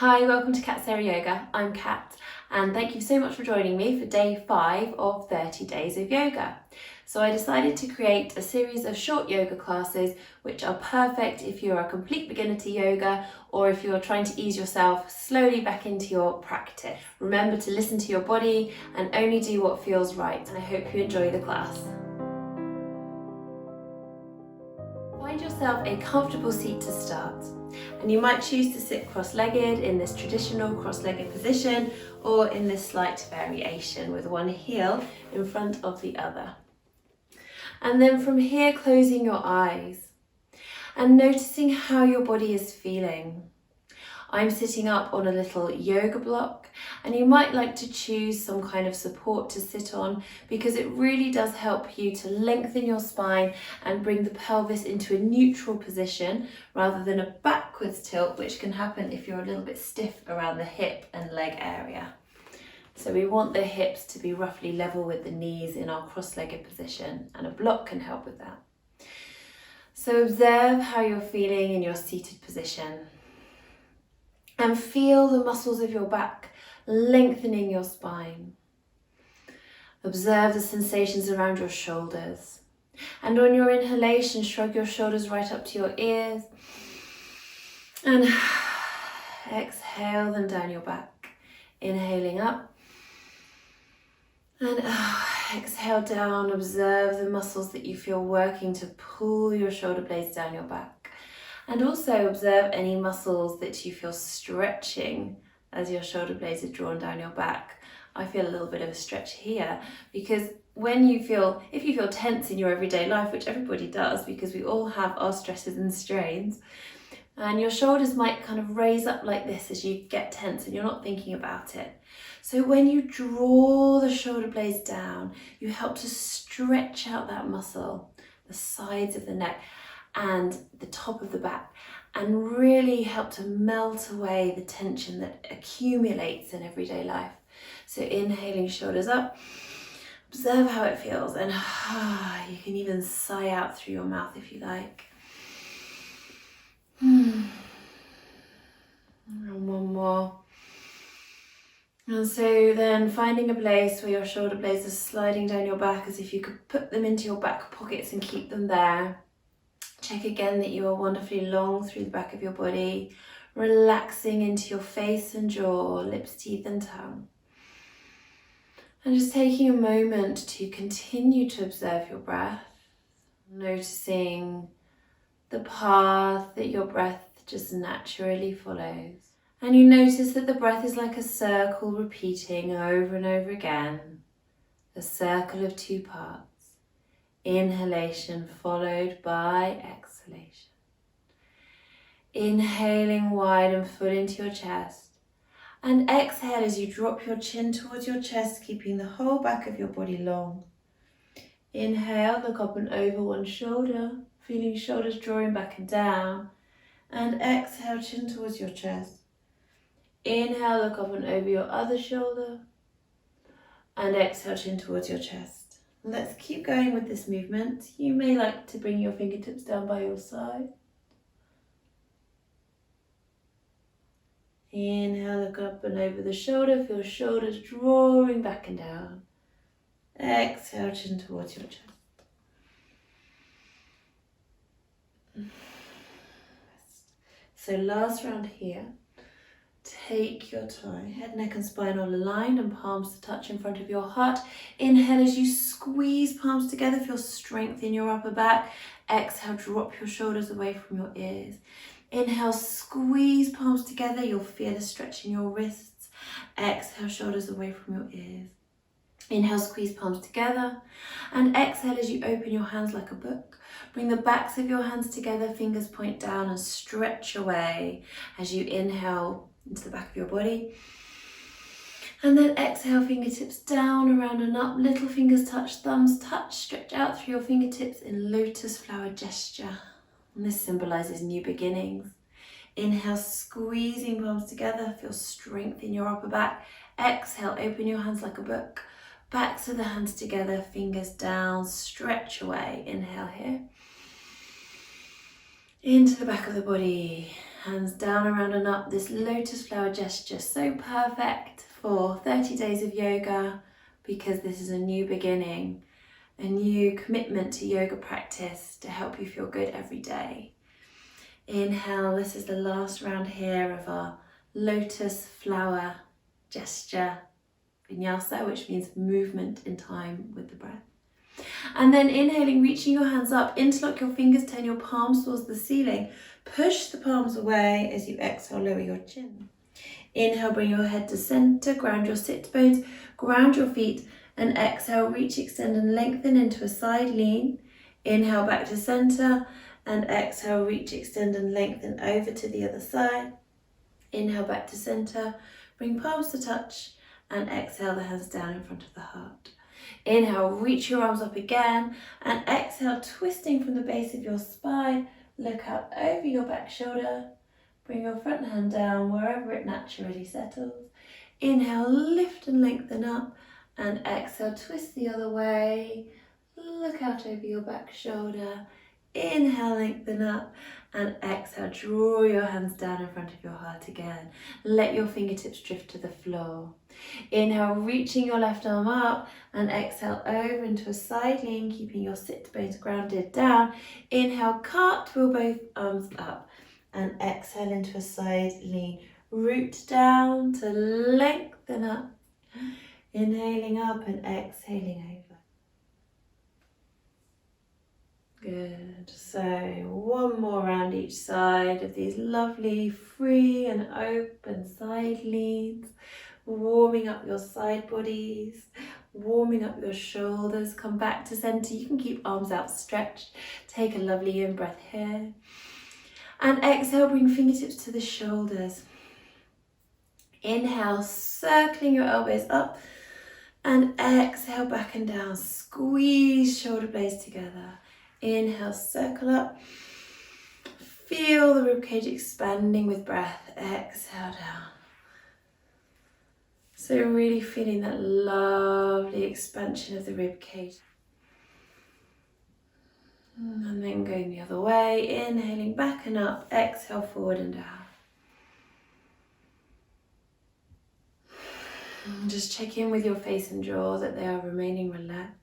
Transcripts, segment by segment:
Hi, welcome to Kat Sara Yoga. I'm Kat and thank you so much for joining me for day 5 of 30 days of yoga. So I decided to create a series of short yoga classes which are perfect if you're a complete beginner to yoga or if you're trying to ease yourself slowly back into your practice. Remember to listen to your body and only do what feels right, and I hope you enjoy the class. Find yourself a comfortable seat to start. And you might choose to sit cross-legged in this traditional cross-legged position or in this slight variation with one heel in front of the other. And then from here, closing your eyes and noticing how your body is feeling. I'm sitting up on a little yoga block, and you might like to choose some kind of support to sit on because it really does help you to lengthen your spine and bring the pelvis into a neutral position rather than a backwards tilt, which can happen if you're a little bit stiff around the hip and leg area. So we want the hips to be roughly level with the knees in our cross-legged position, and a block can help with that. So observe how you're feeling in your seated position. And feel the muscles of your back lengthening your spine. Observe the sensations around your shoulders. And on your inhalation, shrug your shoulders right up to your ears. And exhale them down your back. Inhaling up. And exhale down. Observe the muscles that you feel working to pull your shoulder blades down your back. And also observe any muscles that you feel stretching as your shoulder blades are drawn down your back. I feel a little bit of a stretch here because if you feel tense in your everyday life, which everybody does because we all have our stresses and strains, and your shoulders might kind of raise up like this as you get tense and you're not thinking about it. So when you draw the shoulder blades down, you help to stretch out that muscle, the sides of the neck, and the top of the back, and really help to melt away the tension that accumulates in everyday life. So inhaling, shoulders up, observe how it feels, and you can even sigh out through your mouth if you like. And one more. And so then finding a place where your shoulder blades are sliding down your back as if you could put them into your back pockets and keep them there. Check again that you are wonderfully long through the back of your body, relaxing into your face and jaw, lips, teeth and tongue. And just taking a moment to continue to observe your breath, noticing the path that your breath just naturally follows. And you notice that the breath is like a circle repeating over and over again, a circle of 2 parts. Inhalation followed by exhalation. Inhaling wide and full into your chest. And exhale as you drop your chin towards your chest, keeping the whole back of your body long. Inhale, look up and over one shoulder, feeling shoulders drawing back and down. And exhale, chin towards your chest. Inhale, look up and over your other shoulder. And exhale, chin towards your chest. Let's keep going with this movement. You may like to bring your fingertips down by your side. Inhale, look up and over the shoulder. Feel shoulders drawing back and down. Exhale, chin towards your chest. So last round here. Take your time, head, neck and spine all aligned and palms to touch in front of your heart. Inhale as you squeeze palms together, feel strength in your upper back. Exhale, drop your shoulders away from your ears. Inhale, squeeze palms together, you'll feel the stretch in your wrists. Exhale, shoulders away from your ears. Inhale, squeeze palms together. And exhale as you open your hands like a book. Bring the backs of your hands together, fingers point down and stretch away as you inhale into the back of your body. And then exhale, fingertips down, around and up, little fingers touch, thumbs touch, stretch out through your fingertips in lotus flower gesture. And this symbolizes new beginnings. Inhale, squeezing palms together, feel strength in your upper back. Exhale, open your hands like a book. Backs of the hands together, fingers down, stretch away. Inhale here. Into the back of the body. Hands down, around and up, this lotus flower gesture, so perfect for 30 days of yoga, because this is a new beginning, a new commitment to yoga practice to help you feel good every day. Inhale, this is the last round here of our lotus flower gesture vinyasa, which means movement in time with the breath. And then inhaling, reaching your hands up, interlock your fingers, turn your palms towards the ceiling. Push the palms away as you exhale, lower your chin. Inhale, bring your head to center, ground your sit bones, ground your feet, and exhale, reach, extend and lengthen into a side lean. Inhale, back to center, and exhale, reach, extend and lengthen over to the other side. Inhale, back to center, bring palms to touch, and exhale, the hands down in front of the heart. Inhale, reach your arms up again, and exhale, twisting from the base of your spine, look out over your back shoulder, bring your front hand down wherever it naturally settles. Inhale, lift and lengthen up, and exhale, twist the other way, look out over your back shoulder. Inhale, lengthen up, and exhale, draw your hands down in front of your heart again. Let your fingertips drift to the floor. Inhale, reaching your left arm up, and exhale over into a side lean, keeping your sit bones grounded down. Inhale, cartwheel both arms up, and exhale into a side lean. Root down to lengthen up. Inhaling up and exhaling over. Good. So one more round each side of these lovely free and open side leans. Warming up your side bodies, warming up your shoulders. Come back to center. You can keep arms outstretched. Take a lovely in-breath here. And exhale, bring fingertips to the shoulders. Inhale, circling your elbows up. And exhale, back and down. Squeeze shoulder blades together. Inhale, circle up. Feel the ribcage expanding with breath. Exhale down. So really feeling that lovely expansion of the ribcage. And then going the other way, inhaling back and up, exhale forward and down. And just check in with your face and jaw that they are remaining relaxed.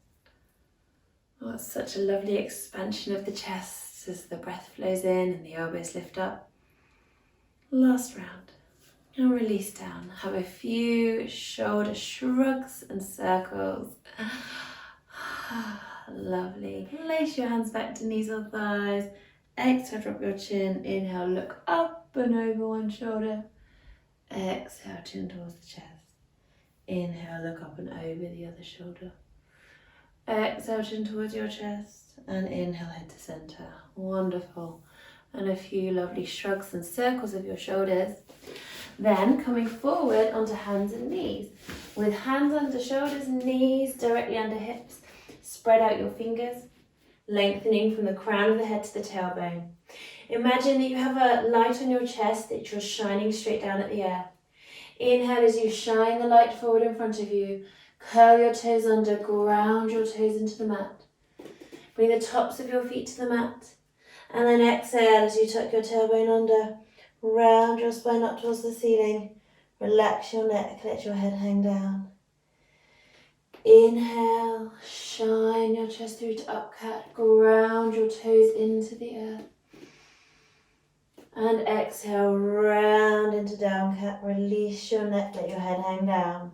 Oh, it's such a lovely expansion of the chest as the breath flows in and the elbows lift up. Last round. And release down. Have a few shoulder shrugs and circles. Lovely. Place your hands back to knees or thighs. Exhale, drop your chin. Inhale, look up and over one shoulder. Exhale, chin towards the chest. Inhale, look up and over the other shoulder. Exhale, chin towards your chest. And inhale, head to center. Wonderful. And a few lovely shrugs and circles of your shoulders. Then coming forward onto hands and knees. With hands under shoulders, knees directly under hips. Spread out your fingers, lengthening from the crown of the head to the tailbone. Imagine that you have a light on your chest that you're shining straight down at the air. Inhale as you shine the light forward in front of you. Curl your toes under, ground your toes into the mat. Bring the tops of your feet to the mat. And then exhale as you tuck your tailbone under. Round your spine up towards the ceiling. Relax your neck, let your head hang down. Inhale, shine your chest through to up cat. Ground your toes into the earth. And exhale, round into down cat. Release your neck, let your head hang down.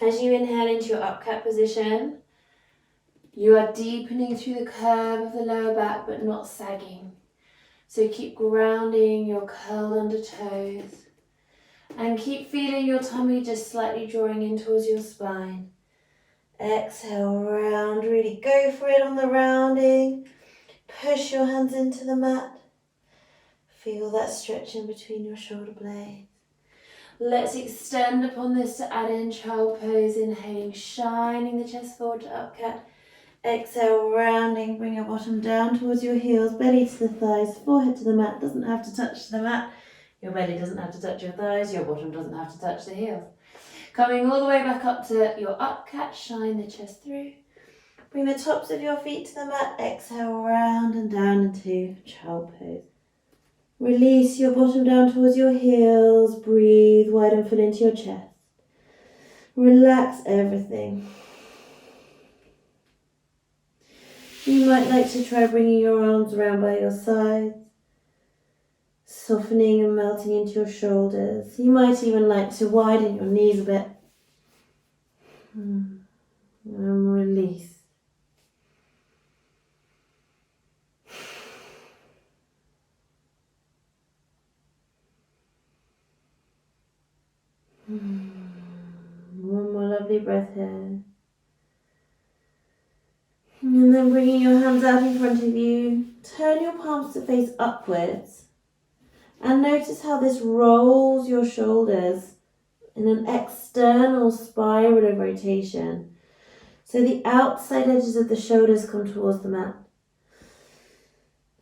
As you inhale into your up cat position, you are deepening through the curve of the lower back but not sagging. So keep grounding your curled under toes and keep feeling your tummy just slightly drawing in towards your spine. Exhale, round, really go for it on the rounding. Push your hands into the mat. Feel that stretch in between your shoulder blades. Let's extend upon this to add in child pose, inhaling, shining the chest forward to up cat. Exhale, rounding, bring your bottom down towards your heels, belly to the thighs, forehead to the mat, doesn't have to touch the mat. Your belly doesn't have to touch your thighs, your bottom doesn't have to touch the heels. Coming all the way back up to your up cat, shine the chest through. Bring the tops of your feet to the mat, exhale, round and down into child pose. Release your bottom down towards your heels. Breathe wide and full into your chest. Relax everything. You might like to try bringing your arms around by your sides, softening and melting into your shoulders. You might even like to widen your knees a bit. And release. One more lovely breath here. And then bringing your hands out in front of you, turn your palms to face upwards. And notice how this rolls your shoulders in an external spiral of rotation. So the outside edges of the shoulders come towards the mat.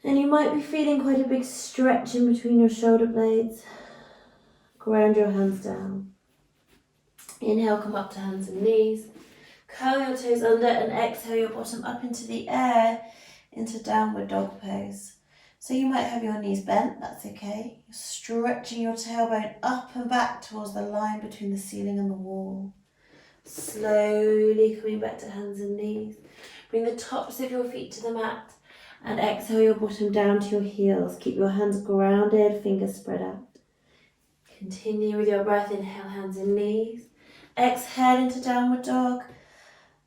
And you might be feeling quite a big stretch in between your shoulder blades. Ground your hands down. Inhale, come up to hands and knees. Curl your toes under and exhale your bottom up into the air into downward dog pose. So you might have your knees bent, that's okay. You're stretching your tailbone up and back towards the line between the ceiling and the wall. Slowly coming back to hands and knees. Bring the tops of your feet to the mat and exhale your bottom down to your heels. Keep your hands grounded, fingers spread out. Continue with your breath. Inhale, hands and knees. Exhale into downward dog.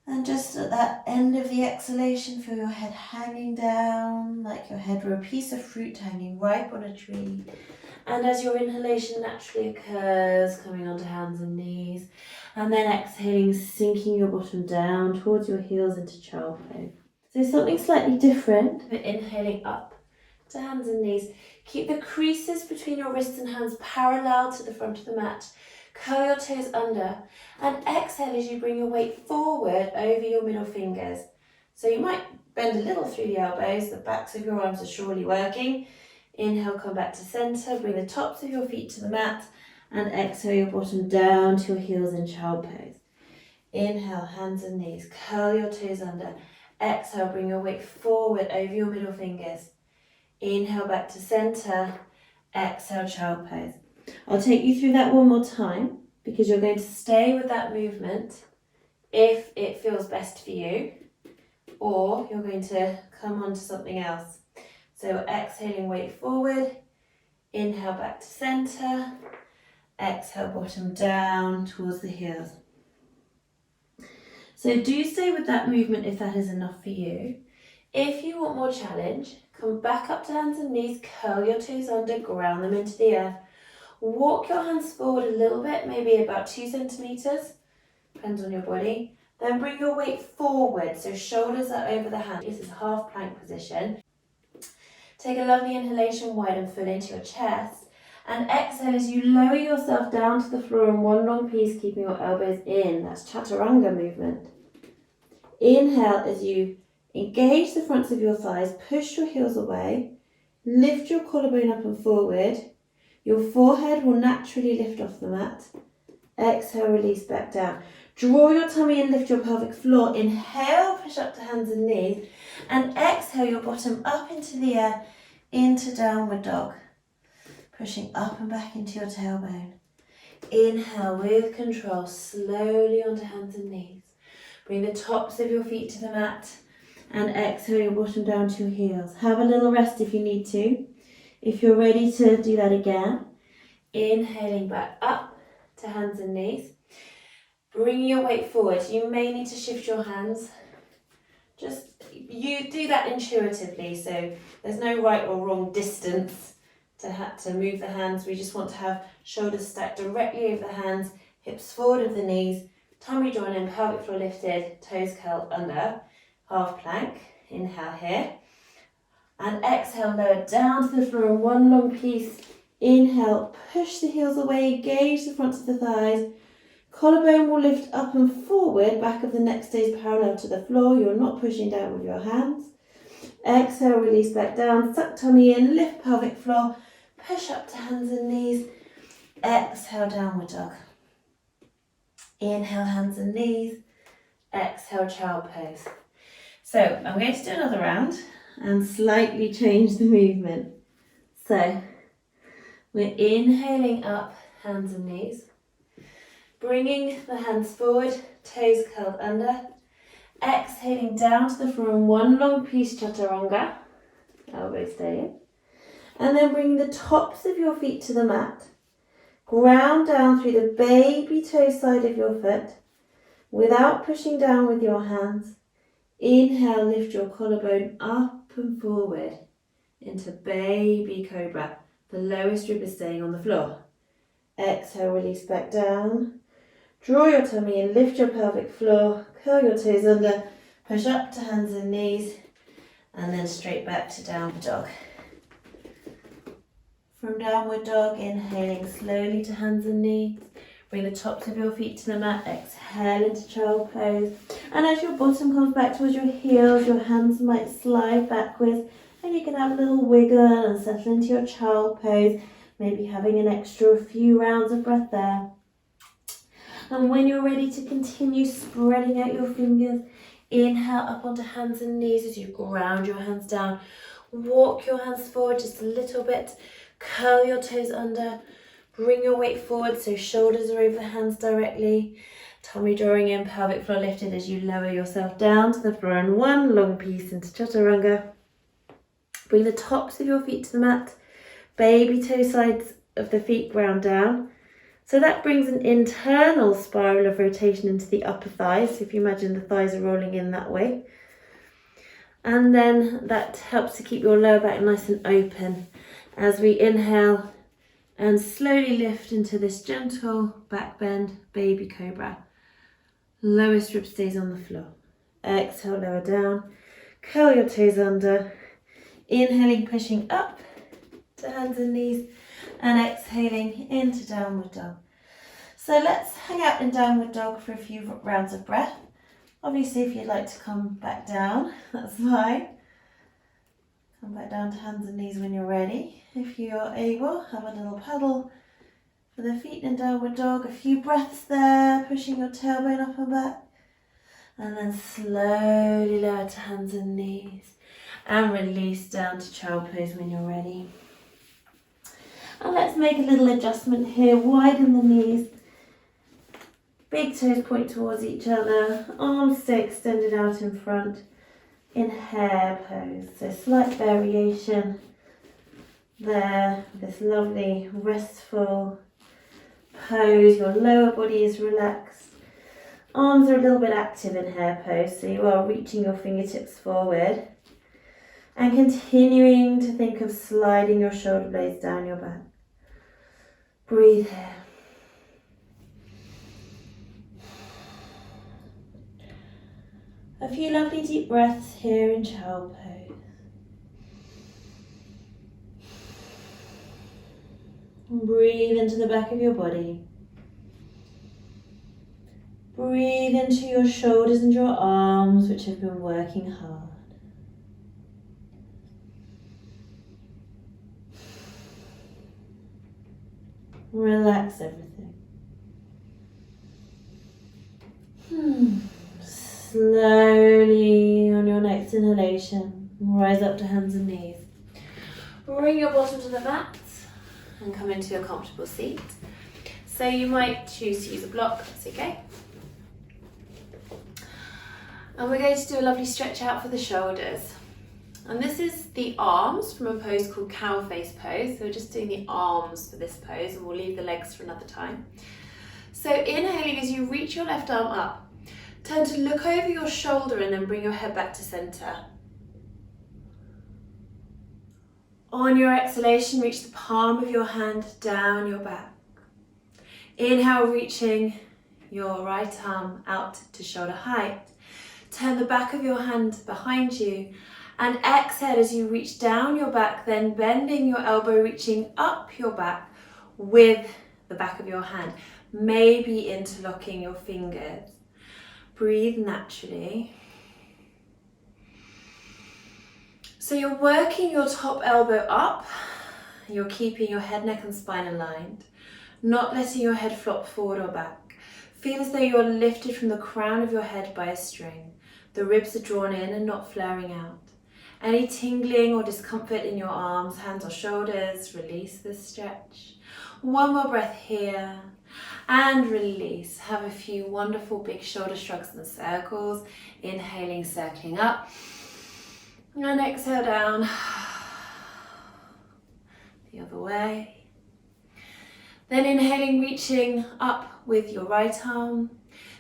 And just at that end of the exhalation, feel your head hanging down like your head were a piece of fruit hanging ripe on a tree. And as your inhalation naturally occurs, coming onto hands and knees, and then exhaling, sinking your bottom down towards your heels into child pose. So something slightly different, but inhaling up to hands and knees. Keep the creases between your wrists and hands parallel to the front of the mat. Curl your toes under and exhale as you bring your weight forward over your middle fingers. So you might bend a little through the elbows, the backs of your arms are surely working. Inhale, come back to center, bring the tops of your feet to the mat and exhale your bottom down to your heels in child pose. Inhale, hands and knees, curl your toes under. Exhale, bring your weight forward over your middle fingers. Inhale back to center, exhale child pose. I'll take you through that one more time because you're going to stay with that movement if it feels best for you, or you're going to come on to something else. So exhaling, weight forward, inhale back to center, exhale bottom down towards the heels. So do stay with that movement if that is enough for you. If you want more challenge, come back up to hands and knees, curl your toes under, ground them into the earth. Walk your hands forward a little bit, maybe about 2 centimeters, depends on your body. Then bring your weight forward, so shoulders are over the hands. This is half plank position. Take a lovely inhalation wide and full into your chest. And exhale as you lower yourself down to the floor in one long piece, keeping your elbows in. That's chaturanga movement. Inhale as you engage the fronts of your thighs, push your heels away, lift your collarbone up and forward. Your forehead will naturally lift off the mat. Exhale, release back down. Draw your tummy and lift your pelvic floor. Inhale, push up to hands and knees. And exhale your bottom up into the air, into downward dog. Pushing up and back into your tailbone. Inhale with control, slowly onto hands and knees. Bring the tops of your feet to the mat. And exhale your bottom down to your heels. Have a little rest if you need to. If you're ready to do that again, inhaling back up to hands and knees. Bringing your weight forward. You may need to shift your hands. Just you do that intuitively, so there's no right or wrong distance to move the hands. We just want to have shoulders stacked directly over the hands, hips forward of the knees, tummy drawn in, pelvic floor lifted, toes curled under, half plank. Inhale here. And exhale, lower down to the floor in one long piece. Inhale, push the heels away, engage the fronts of the thighs. Collarbone will lift up and forward, back of the neck stays parallel to the floor. You're not pushing down with your hands. Exhale, release back down, suck tummy in, lift pelvic floor, push up to hands and knees. Exhale, downward dog. Inhale, hands and knees. Exhale, child pose. So I'm going to do another round and slightly change the movement. So We're inhaling up, hands and knees. Bringing the hands forward, toes curled under. Exhaling down to the floor in one long piece chaturanga. Elbows stay in. And then bring the tops of your feet to the mat. Ground down through the baby toe side of your foot without pushing down with your hands. Inhale, lift your collarbone up and forward into baby cobra. The lowest rib is staying on the floor. Exhale, release back down. Draw your tummy in, lift your pelvic floor, curl your toes under, push up to hands and knees, and then straight back to downward dog. From downward dog, inhaling slowly to hands and knees. Bring the tops of your feet to the mat, exhale into child pose. And as your bottom comes back towards your heels, your hands might slide backwards, and you can have a little wiggle and settle into your child pose, maybe having an extra few rounds of breath there. And when you're ready to continue spreading out your fingers, inhale up onto hands and knees as you ground your hands down. Walk your hands forward just a little bit. Curl your toes under. Bring your weight forward so shoulders are over the hands directly. Tummy drawing in, pelvic floor lifted as you lower yourself down to the floor in one long piece into chaturanga. Bring the tops of your feet to the mat. Baby toe sides of the feet ground down. So that brings an internal spiral of rotation into the upper thighs. So if you imagine the thighs are rolling in that way. And then that helps to keep your lower back nice and open as we inhale and slowly lift into this gentle back bend, baby cobra. Lowest rib stays on the floor. Exhale, lower down. Curl your toes under. Inhaling, pushing up to hands and knees. And exhaling into downward dog. So let's hang out in downward dog for a few rounds of breath. Obviously, if you'd like to come back down, that's fine. Come back down to hands and knees when you're ready. If you're able, have a little paddle for the feet in downward dog. A few breaths there, pushing your tailbone up and back. And then slowly lower to hands and knees. And release down to child pose when you're ready. And let's make a little adjustment here. Widen the knees. Big toes point towards each other. Arms stay extended out in front in hare pose. So slight variation there. This lovely restful pose. Your lower body is relaxed. Arms are a little bit active in hare pose. So you are reaching your fingertips forward. And continuing to think of sliding your shoulder blades down your back. Breathe here. A few lovely deep breaths here in child pose. And breathe into the back of your body. Breathe into your shoulders and your arms, which have been working hard. Relax everything. Slowly on your next inhalation, rise up to hands and knees. Bring your bottom to the mat and come into a comfortable seat. So you might choose to use a block, that's okay. And we're going to do a lovely stretch out for the shoulders. And this is the arms from a pose called cow face pose. So we're just doing the arms for this pose and we'll leave the legs for another time. So inhaling as you reach your left arm up, turn to look over your shoulder and then bring your head back to center. On your exhalation, reach the palm of your hand down your back. Inhale, reaching your right arm out to shoulder height. Turn the back of your hand behind you. And exhale as you reach down your back, then bending your elbow, reaching up your back with the back of your hand. Maybe interlocking your fingers. Breathe naturally. So you're working your top elbow up. You're keeping your head, neck and spine aligned. Not letting your head flop forward or back. Feel as though you're lifted from the crown of your head by a string. The ribs are drawn in and not flaring out. Any tingling or discomfort in your arms, hands or shoulders, release this stretch. One more breath here and release. Have a few wonderful big shoulder shrugs and circles. Inhaling, circling up, and exhale down the other way. Then inhaling, reaching up with your right arm.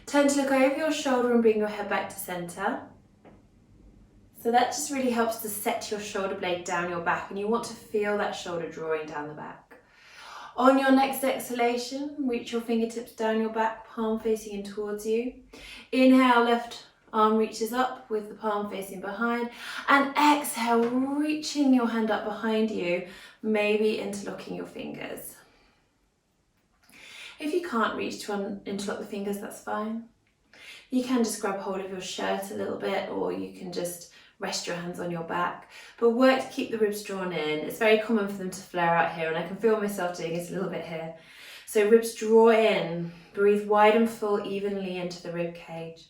Turn to look over your shoulder and bring your head back to center. So that just really helps to set your shoulder blade down your back, and you want to feel that shoulder drawing down the back. On your next exhalation, reach your fingertips down your back, palm facing in towards you. Inhale, left arm reaches up with the palm facing behind, and exhale, reaching your hand up behind you, maybe interlocking your fingers. If you can't reach to interlock the fingers, that's fine. You can just grab hold of your shirt a little bit, or you can just rest your hands on your back, but work to keep the ribs drawn in. It's very common for them to flare out here, and I can feel myself doing it a little bit here. So ribs draw in, breathe wide and full evenly into the rib cage.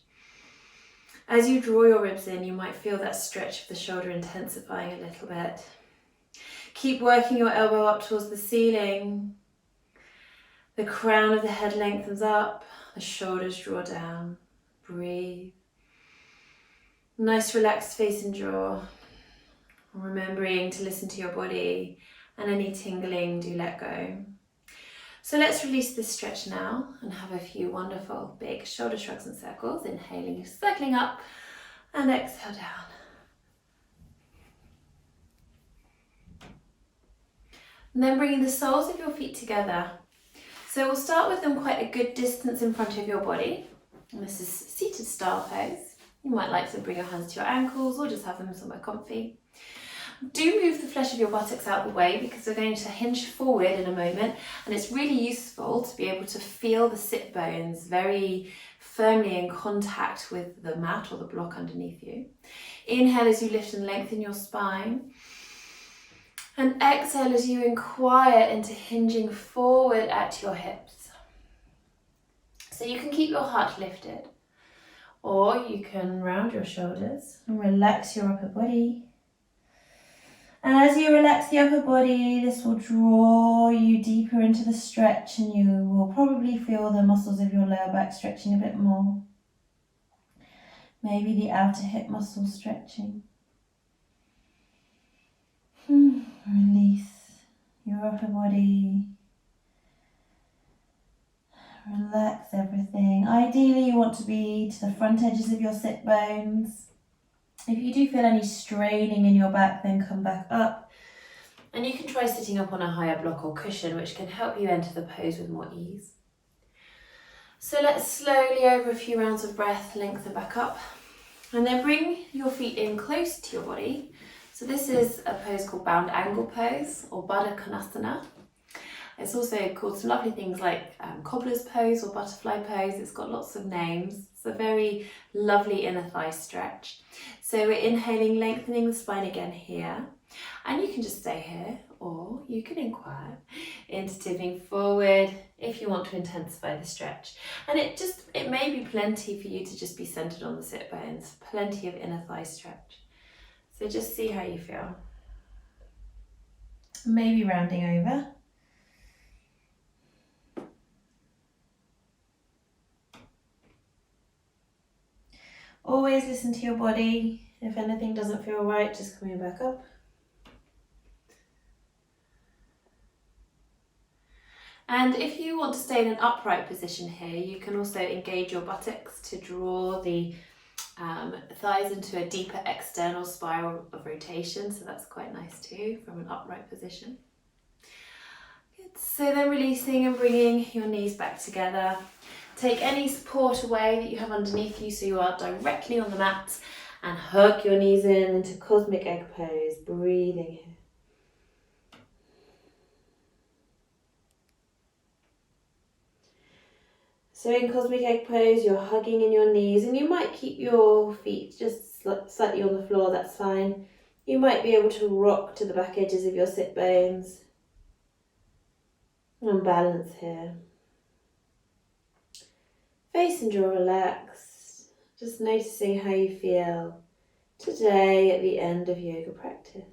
As you draw your ribs in, you might feel that stretch of the shoulder intensifying a little bit. Keep working your elbow up towards the ceiling. The crown of the head lengthens up, the shoulders draw down. Breathe. Nice relaxed face and jaw. Remembering to listen to your body, and any tingling, do let go. So let's release this stretch now and have a few wonderful big shoulder shrugs and circles. Inhaling, circling up, and exhale down. And then bringing the soles of your feet together. So we'll start with them quite a good distance in front of your body. And this is seated style pose. You might like to bring your hands to your ankles or just have them somewhere comfy. Do move the flesh of your buttocks out of the way, because we're going to hinge forward in a moment, and it's really useful to be able to feel the sit bones very firmly in contact with the mat or the block underneath you. Inhale as you lift and lengthen your spine, and exhale as you inquire into hinging forward at your hips. So you can keep your heart lifted, or you can round your shoulders and relax your upper body. And as you relax the upper body, this will draw you deeper into the stretch, and you will probably feel the muscles of your lower back stretching a bit more. Maybe the outer hip muscles stretching. Release your upper body. Relax everything. Ideally, you want to be to the front edges of your sit bones. If you do feel any straining in your back, then come back up. And you can try sitting up on a higher block or cushion, which can help you enter the pose with more ease. So let's slowly, over a few rounds of breath, lengthen back up. And then bring your feet in close to your body. So this is a pose called bound angle pose, or Baddha Konasana. It's also called some lovely things like cobbler's pose or butterfly pose. It's got lots of names. It's a very lovely inner thigh stretch. So we're inhaling, lengthening the spine again here. And you can just stay here, or you can inquire into tipping forward if you want to intensify the stretch. And it may be plenty for you to just be centered on the sit bones. Plenty of inner thigh stretch. So just see how you feel. Maybe rounding over. Always listen to your body. If anything doesn't feel right, just coming back up. And if you want to stay in an upright position here, you can also engage your buttocks to draw the thighs into a deeper external spiral of rotation. So that's quite nice too, from an upright position. Good. So then releasing and bringing your knees back together. Take any support away that you have underneath you, so you are directly on the mat, and hug your knees in into cosmic egg pose, breathing here. So in cosmic egg pose, you're hugging in your knees, and you might keep your feet just slightly on the floor, that's fine. You might be able to rock to the back edges of your sit bones and balance here. Face and jaw relaxed, just noticing how you feel today at the end of yoga practice.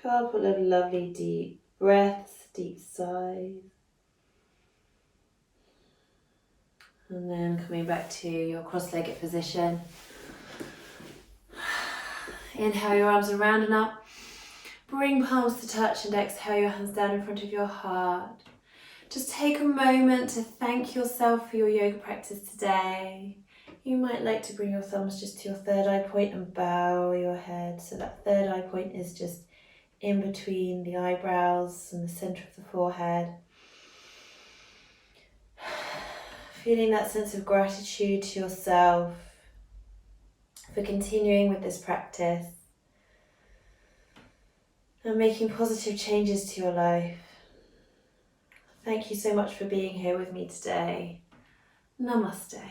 Couple of lovely deep breaths, deep sighs. And then coming back to your cross-legged position. Inhale your arms around and up. Bring palms to touch and exhale your hands down in front of your heart. Just take a moment to thank yourself for your yoga practice today. You might like to bring your thumbs just to your third eye point and bow your head. So that third eye point is just in between the eyebrows and the center of the forehead. Feeling that sense of gratitude to yourself for continuing with this practice and making positive changes to your life. Thank you so much for being here with me today. Namaste.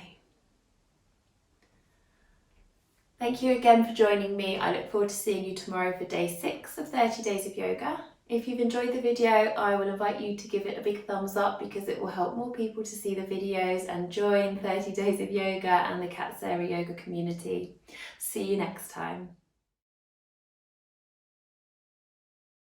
Thank you again for joining me. I look forward to seeing you tomorrow for day 6 of 30 days of yoga. If you've enjoyed the video, I will invite you to give it a big thumbs up because it will help more people to see the videos and join 30 days of yoga and the Cat Sara yoga community. See you next time.